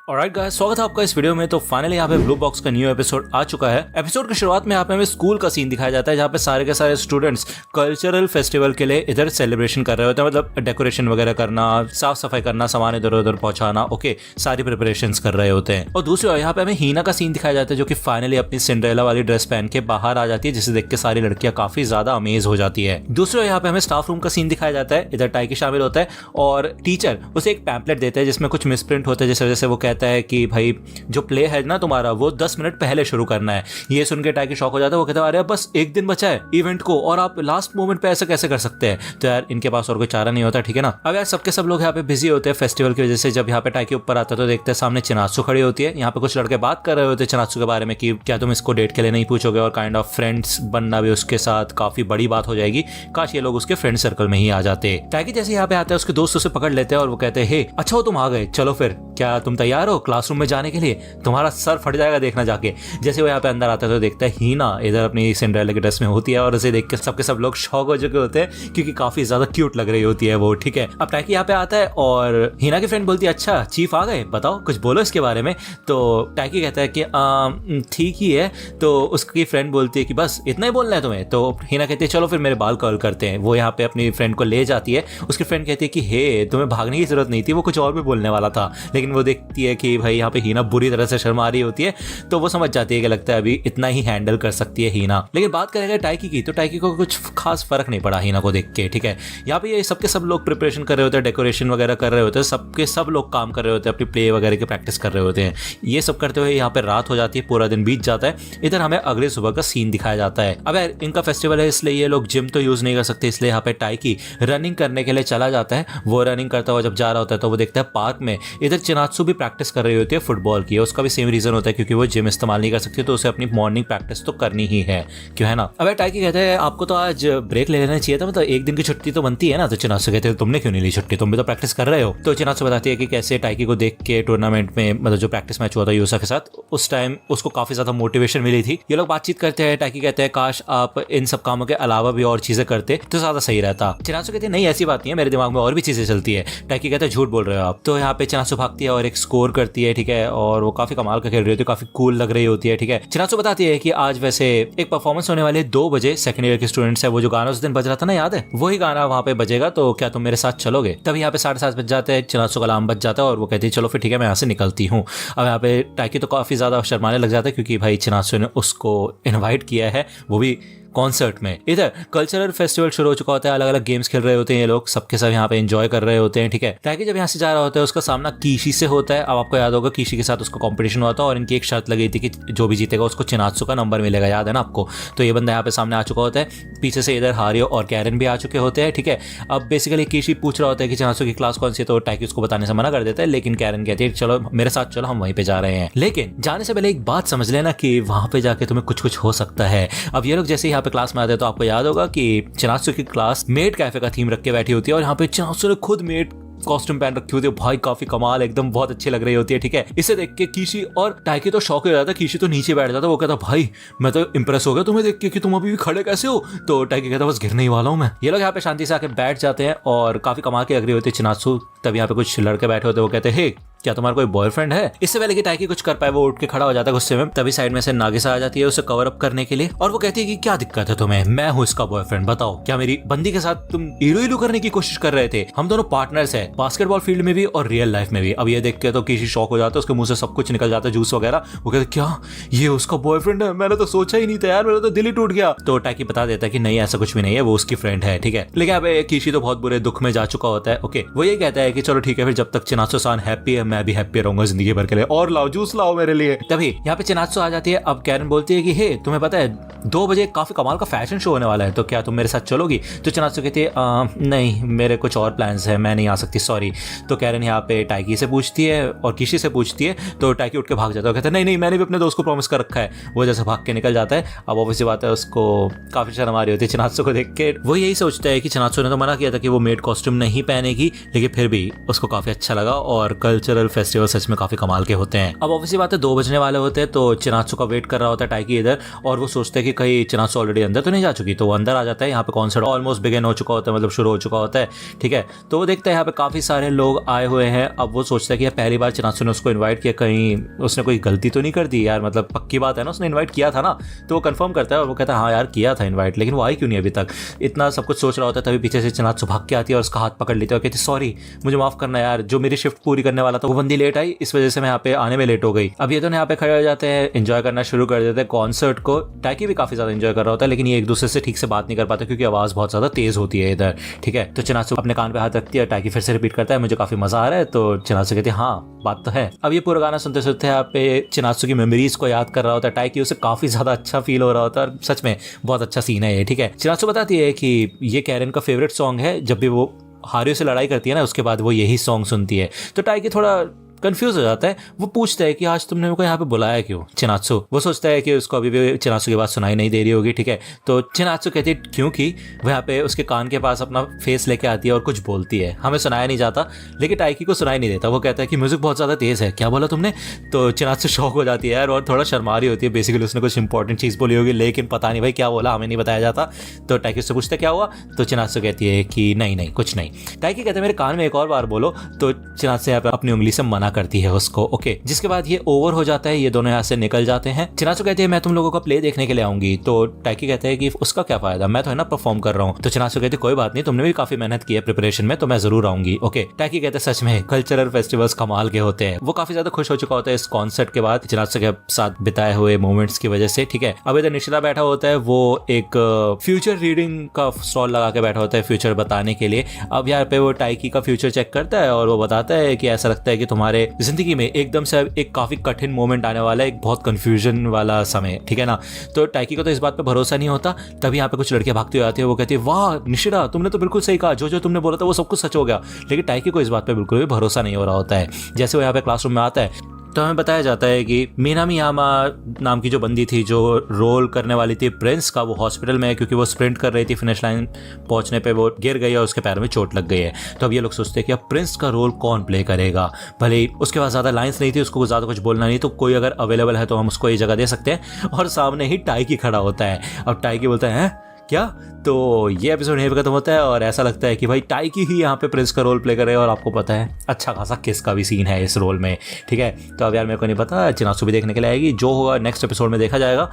Alright guys, स्वागत है आपका इस वीडियो में। तो फाइनली यहाँ पे ब्लू बॉक्स का न्यू एपिसोड आ चुका है। एपिसोड की शुरुआत में यहाँ पे हमें स्कूल का सीन दिखाया जाता है, जहाँ पे सारे के सारे स्टूडेंट्स कल्चरल फेस्टिवल के लिए इधर सेलिब्रेशन कर रहे होते हैं। मतलब डेकोरेशन वगैरह करना, साफ सफाई करना, सामान इधर उधर पहुंचाना, ओके, सारी प्रिपरेशंस कर रहे होते हैं। और दूसरी ओर यहाँ पे हमें हीना का सीन दिखाया जाता है, जो कि फाइनली अपनी सिंड्रेला वाली ड्रेस पहन के बाहर आ जाती है, जिसे देख के सारी लड़कियां काफी ज्यादा अमेज हो जाती है। दूसरी ओर यहाँ पे हमें स्टाफ रूम का सीन दिखाया जाता है। इधर टाइकी शामिल होता है और टीचर उसे एक पैम्पलेट देते हैं जिसमें कुछ मिसप्रिंट होते हैं, जिस वजह से वो कहता है कि भाई जो प्ले है ना तुम्हारा, वो 10 मिनट पहले शुरू करना है। ये सुन के टाइकी शॉक हो जाता है। वो कहता है अरे बस एक दिन बचा है इवेंट को और आप लास्ट मोमेंट पे ऐसा कैसे कर सकते हैं। तो यार इनके पास और कोई चारा नहीं होता, ठीक है ना। अब यार सबके सब लोग यहाँ पे बिजी होते हैं फेस्टिवल की वजह से। जब यहाँ पे टाइकी ऊपर आता है तो देखते हैं सामने चिनात्सु खड़ी होती है। यहाँ पे कुछ लड़के बात कर रहे होते हैं चिनात्सु के बारे में कि क्या तुम इसको डेट के लिए नहीं पूछोगे, और काइंड ऑफ फ्रेंड्स बनना भी उसके साथ काफी बड़ी बात हो जाएगी। काश ये लोग उसके फ्रेंड सर्कल में ही आ जाते। टाइकी जैसे यहाँ पे आता है उसके दोस्त उसे पकड़ लेते हैं और वो कहते हैं हे अच्छा हो तुम आ गए, चलो फिर क्या तुम तैयार हो क्लासरूम में जाने के लिए, तुम्हारा सर फट जाएगा देखना जाके। जैसे वो यहाँ पे अंदर आता है तो देखता है हीना इधर अपनी सिंड्रेला की ड्रेस में होती है और उसे देख के सबके सब लोग शॉक हो चुके होते हैं क्योंकि काफी ज्यादा क्यूट लग रही होती है वो, ठीक है। अब टाइकी यहाँ पे आता है और हीना की फ्रेंड बोलती है अच्छा चीफ आ गए, बताओ कुछ बोलो इसके बारे में। तो टाइकी कहता है कि ठीक ही है। तो उसकी फ्रेंड बोलती है कि बस इतना ही बोलना है तुम्हें। तो हीना कहती है चलो फिर मेरे बाल कर्ल करते हैं। वो यहाँ पे अपनी फ्रेंड को ले जाती है। उसकी फ्रेंड कहती है कि हे तुम्हें भागने की जरूरत नहीं थी, वो कुछ और भी बोलने वाला था। लेकिन वो देखती है कि भाई यहाँ पे हीना बुरी तरह से शर्मा रही होती है, तो वो समझ जाती है कि लगता है अभी इतना ही हैंडल कर सकती है हीना। लेकिन बात करेंगे टाइकी की, तो टाइकी को कुछ खास फर्क नहीं पड़ा हीना को देख के, ठीक है। यहाँ पे ये सबके सब लोग प्रिपरेशन कर रहे होते हैं, डेकोरेशन वगैरह कर रहे होते हैं, सबके सब लोग काम कर रहे होते हैं, अपनी प्ले वगैरह की प्रैक्टिस कर रहे होते हैं। ये सब करते हुए यहाँ पे रात हो जाती है, पूरा दिन बीत जाता है। इधर हमें अगले सुबह का सीन दिखाया जाता है। अब यार इनका फेस्टिवल है इसलिए ये लोग जिम तो यूज नहीं कर सकते, इसलिए यहाँ पे टाइकी रनिंग करने के लिए चला जाता है। वो रनिंग करता हुआ जब जा रहा होता है तो वो देखता है पार्क में इधर चिनात्सु भी प्रैक्टिस कर रही होती है फुटबॉल की। उसका भी सेम रीजन होता है क्योंकि वो जिम इस्तेमाल नहीं कर सकती, तो उसे अपनी मॉर्निंग प्रैक्टिस तो करनी ही है, क्यों है ना। अब टाइकी कहते हैं आपको तो आज ब्रेक ले लेना चाहिए था, मतलब एक दिन की छुट्टी तो बनती है ना। तो चिनात्सु कहते हैं तुमने क्यों नहीं ली छुट्टी, तुम भी तो प्रैक्टिस कर रहे हो। तो चिनात्सु बताती है कि कैसे टाइकी को देख के टूर्नामेंट में, मतलब जो प्रैक्टिस मैच हुआ था यूसा के साथ, उस टाइम उसको काफी ज्यादा मोटिवेशन मिली थी। ये लोग बातचीत करते हैं। टाइकी कहते हैं काश आप इन सब कामों के अलावा भी और चीजें करते तो ज्यादा सही रहता। चिनात्सु कहते हैं नहीं ऐसी बात नहीं है, मेरे दिमाग में और भी चीजें चलती है। टाइकी कहते हैं झूठ बोल रहे हो आप। तो यहाँ पे चिनात्सु भागती है और एक स्कोर करती है, ठीक है, और वो काफी कमाल का खेल रही होती है, काफी कूल लग रही होती है, ठीक है। चिनात्सु बताती है कि आज वैसे एक परफॉर्मेंस होने वाले 2 बजे सेकंड ईयर के स्टूडेंट्स है, वो जो गाना उस दिन बज रहा था ना, याद है, वही गाना वहाँ पे बजेगा, तो क्या तुम मेरे साथ चलोगे। तब यहाँ पे 7:30 बज जाते हैं, चिनात्सु का अलार्म बज जाता है और वो कहती है चलो फिर ठीक है मैं यहाँ से निकलती हूँ। अब यहाँ पे टाइकी तो काफी ज्यादा शर्माने लग जाता है क्योंकि भाई चिनात्सु ने उसको इन्वाइट किया है, वो भी कॉन्सर्ट में। इधर कल्चरल फेस्टिवल शुरू हो चुका होता है, अलग अलग गेम्स खेल रहे होते हैं ये लोग, सबके सब यहाँ पे एंजॉय कर रहे होते हैं, ठीक है। टाइकी जब यहाँ से जा रहा होता है उसका सामना कीशी से होता है। अब आपको याद होगा कीशी के साथ उसका कंपटीशन हुआ था और इनकी एक शर्त लगी थी कि जो भी जीतेगा उसको चिनात्सु का नंबर मिलेगा, याद है ना आपको। तो ये बंदा यहाँ पे सामने आ चुका होता है। पीछे से इधर हारियो और कैरन भी आ चुके होते हैं, ठीक है। अब बेसिकली कीशी पूछ रहा होता है कि चिनात्सु की क्लास कौन सी है, तो टाइकी उसको बताने से मना कर देता है। लेकिन कैरन कहती है चलो मेरे साथ चलो, हम वहीं पे जा रहे हैं। लेकिन जाने से पहले एक बात समझ लेना कि वहां पे जाके तुम्हें कुछ कुछ हो सकता है। अब ये लोग जैसे यहाँ पे क्लास में आते हैं तो आपको याद होगा कि चिनात्सु की क्लास मेड कैफे का थीम रख के बैठी होती है और यहाँ पे चिनात्सु ने खुद मेड कॉस्ट्यूम पहन रखी होती है। भाई काफी कमाल, एकदम बहुत अच्छी लग रही होती है, ठीक है। इसे देख के कीशी और टाइकी तो शॉक हो जाता है। कीशी तो नीचे बैठ जाता है, वो कहता भाई मैं तो इम्प्रेस हो गया तुम्हें देख के कि तुम अभी भी खड़े कैसे हो। तो टाइकी कहता बस गिरने ही वाला हूं मैं। ये लोग यहाँ पे शांति से आके बैठ जाते हैं और काफी कमाल की लग रही होती है चिनात्सु। तब यहाँ पे कुछ लड़के बैठे होते हैं, वो कहते हैं क्या तुम्हारा कोई बॉयफ्रेंड है। इससे पहले कि टाइकी कुछ कर पाए वो उठ के खड़ा हो जाता है गुस्से में। तभी साइड में से नागिसा आ जाती है उसे कवर अप करने के लिए और वो कहती है कि क्या दिक्कत है तुम्हें, मैं हूँ इसका बॉयफ्रेंड, बताओ क्या मेरी बंदी के साथ तुम इलू इलू करने की कोशिश कर रहे थे। हम दोनों पार्टनर्स है बास्केटबॉल फील्ड में भी और रियल लाइफ में भी। अब ये देख के तो कीशी शॉक हो जाता है, उसके मुंह से सब कुछ निकल जाता है, जूस वगैरह। वो कहते क्या ये उसका बॉयफ्रेंड है, मैंने तो सोचा ही नहीं था यार, मेरा तो दिल ही टूट गया। तो टाइकी बता देता है कि नहीं ऐसा कुछ भी नहीं है, वो उसकी फ्रेंड है, ठीक है। लेकिन अब कीशी तो बहुत बुरे दुख में जा चुका होता है। ओके, वो ये कहता है कि चलो ठीक है फिर जब तक चिनात्सु-सान हैप्पी है मैं भी हैप्पी रहूंगा जिंदगी भर के लिए, और लाओ जूस लाओ मेरे लिए। तभी यहाँ पे चिनात्सु आ जाती है। अब कैरन बोलती है कि हे तुम्हें पता है 2 बजे काफी कमाल का फैशन शो होने वाला है, तो क्या तुम मेरे साथ चलोगी। तो चिनात्सु कहती है नहीं मेरे कुछ और प्लान्स है, मैं नहीं आ सकती, सॉरी। तो कैरन यहाँ पे टाइकी से पूछती है और कीशी से पूछती है, तो टाइकी उठ के भाग जाता है, कहता है नहीं नहीं मैंने भी अपने दोस्त को प्रॉमिस कर रखा है। वो जैसे भाग के निकल जाता है। अब ऑब्वियसली बात है उसको काफी शर्म आ रही होती है चिनात्सु को देख के। वो यही सोचता है कि चिनात्सु ने तो मना किया था कि वो मेड कॉस्ट्यूम नहीं पहनेगी, लेकिन फिर भी उसको काफी अच्छा लगा और कल्चरल कल्चरल फेस्टिवल सच में काफी कमाल के होते हैं। अब ऑब्वियसली बात है 2 बजने वाले होते हैं, तो चिनात्सु का वेट कर रहा होता है टाइकी इधर, और वो सोचते हैं कि कहीं चिनात्सु ऑलरेडी अंदर तो नहीं जा चुकी, तो वो अंदर आ जाता है। यहाँ पे कॉन्सर्ट ऑलमोस्ट बिगिन हो चुका होता है, मतलब शुरू हो चुका होता है, ठीक है। तो वो देखते हैं यहाँ पे काफी सारे लोग आए हुए हैं। अब वो सोचता है कि यार पहली बार चिनात्सु ने उसको इन्वाइट किया, कहीं उसने कोई गलती तो नहीं कर दी यार, मतलब पक्की बात है ना उसने इन्वाइट किया था ना। तो वो कंफर्म करता है और वो कहता है हाँ यार किया था इन्वाइट, लेकिन वो आई क्यों नहीं अभी तक। इतना सब कुछ सोच रहा होता है, तभी पीछे से चिनात्सु भाग के आती है और उसका हाथ पकड़ लेती है और कहती सॉरी मुझे माफ करना यार, जो मेरी शिफ्ट पूरी करने वाला था वो बंदी लेट आई, इस वजह से मैं यहाँ पे आने में लेट हो गई। अब ये दोनों यहाँ पे खड़े हो जाते हैं, एंजॉय करना शुरू कर देते हैं कॉन्सर्ट को। टाइकी भी काफी ज्यादा एंजॉय कर रहा होता है, लेकिन ये एक दूसरे से ठीक से बात नहीं कर पाते क्योंकि आवाज बहुत ज्यादा तेज होती है इधर, ठीक है। तो चिनात्सु अपने कान पे हाथ रखती है, टाइकी फिर से रिपीट करता है मुझे काफी मजा आ रहा है, तो चिनात्सु कहती है हाँ बात तो है। अब ये पूरा गाना सुनते सुनते यहाँ पे चिनात्सु की मेमोरीज को याद कर रहा होता है टाइकी, उसे काफी ज्यादा अच्छा फील हो रहा होता है और सच में बहुत अच्छा सीन है ये, ठीक है। चिनात्सु बताती है कि ये कैरन का फेवरेट सॉन्ग है, जब भी वो हारियो से लड़ाई करती है ना उसके बाद वो यही सॉन्ग सुनती है। तो टाइकी थोड़ा कंफ्यूज हो जाता है, वो पूछता है कि आज तुमने मेरे को यहाँ पे बुलाया क्यों चिनात्सु। वो सोचता है कि उसको अभी भी चिनात्सु की बात सुनाई नहीं दे रही होगी, ठीक है। तो चिनात्सु कहती है क्योंकि वो यहाँ पे उसके कान के पास अपना फेस लेके आती है और कुछ बोलती है, हमें सुनाया नहीं जाता लेकिन टाइकी को सुनाई नहीं देता। वो कहता है कि म्यूजिक बहुत ज़्यादा तेज़ है, क्या बोला तुमने। तो चिनात्सु शॉक हो जाती है यार और थोड़ा शर्मा रही होती है, बेसिकली उसने कुछ इंपॉर्टेंट चीज़ बोली होगी लेकिन पता नहीं भाई क्या बोला, हमें नहीं बताया जाता। तो टाइकी उससे पूछता क्या हुआ, तो चिनात्सु कहती है कि नहीं नहीं कुछ नहीं। टाइकी कहते हैं मेरे कान में एक और बार बोलो, तो चिनात्सु यहाँ पे अपनी उंगली से मना करती है उसको, ओके। जिसके बाद ये ओवर हो जाता है, ये दोनों यहाँ से निकल जाते हैं। चिनात्सु कहती है मैं तुम लोगों का प्ले देखने के लिए आऊंगी, तो टाइकी कहते हैं कि उसका क्या फायदा, मैं तो है ना परफॉर्म कर रहा हूँ। तो चिनात्सु कहती है कोई बात नहीं, तुमने भी काफी मेहनत की है प्रिपरेशन में, तो मैं जरूर आऊंगी, ओके। टाइकी कहते हैं सच में कल्चरल फेस्टिवल्स कमाल के होते हैं। वो काफी ज्यादा खुश हो चुका होता है इस कॉन्सर्ट के बाद चिनात्सु के साथ बिताए हुए मोमेंट्स की वजह से, ठीक है। अब इधर निशिता बैठा होता है, वो एक फ्यूचर रीडिंग का स्टॉल लगा के बैठा होता है फ्यूचर बताने के लिए। अब यहाँ पे वो टाइकी का फ्यूचर चेक करता है और वो बताता है कि ऐसा लगता है कि तुम्हारे जिंदगी में एकदम से एक काफी कठिन मोमेंट आने वाला है, एक बहुत कंफ्यूजन वाला समय, ठीक है ना। तो टाइकी को तो इस बात पे भरोसा नहीं होता। तभी यहाँ पे कुछ लड़कियां भागती हुई आती है, वो कहती है वाह निशिता तुमने तो बिल्कुल सही कहा, जो तुमने बोला था वो सब कुछ सच हो गया। लेकिन टाइकी को इस बात पे बिल्कुल भी भरोसा नहीं हो रहा होता है। जैसे वो यहाँ पे क्लासरूम में आता है तो हमें बताया जाता है कि मीनामी यामा नाम की जो बंदी थी जो रोल करने वाली थी प्रिंस का, वो हॉस्पिटल में है क्योंकि वो स्प्रिंट कर रही थी, फिनिश लाइन पहुंचने पे वो गिर गई और उसके पैर में चोट लग गई है। तो अब ये लोग सोचते हैं कि अब प्रिंस का रोल कौन प्ले करेगा। भले ही उसके पास ज़्यादा लाइन्स नहीं थी, उसको ज़्यादा कुछ बोलना नहीं, तो कोई अगर अवेलेबल है तो हम उसको ये जगह दे सकते हैं। और सामने ही टाइकी खड़ा होता है। अब टाइकी बोलता है क्या। तो ये एपिसोड यहीं पे खत्म होता है और ऐसा लगता है कि भाई टाइकी ही यहाँ पे प्रिंस का रोल प्ले करे और आपको पता है अच्छा खासा किस का भी सीन है इस रोल में, ठीक है। तो अब यार मेरे को नहीं पता, चिनात्सु भी देखने के लिए आएगी, जो होगा नेक्स्ट एपिसोड में देखा जाएगा।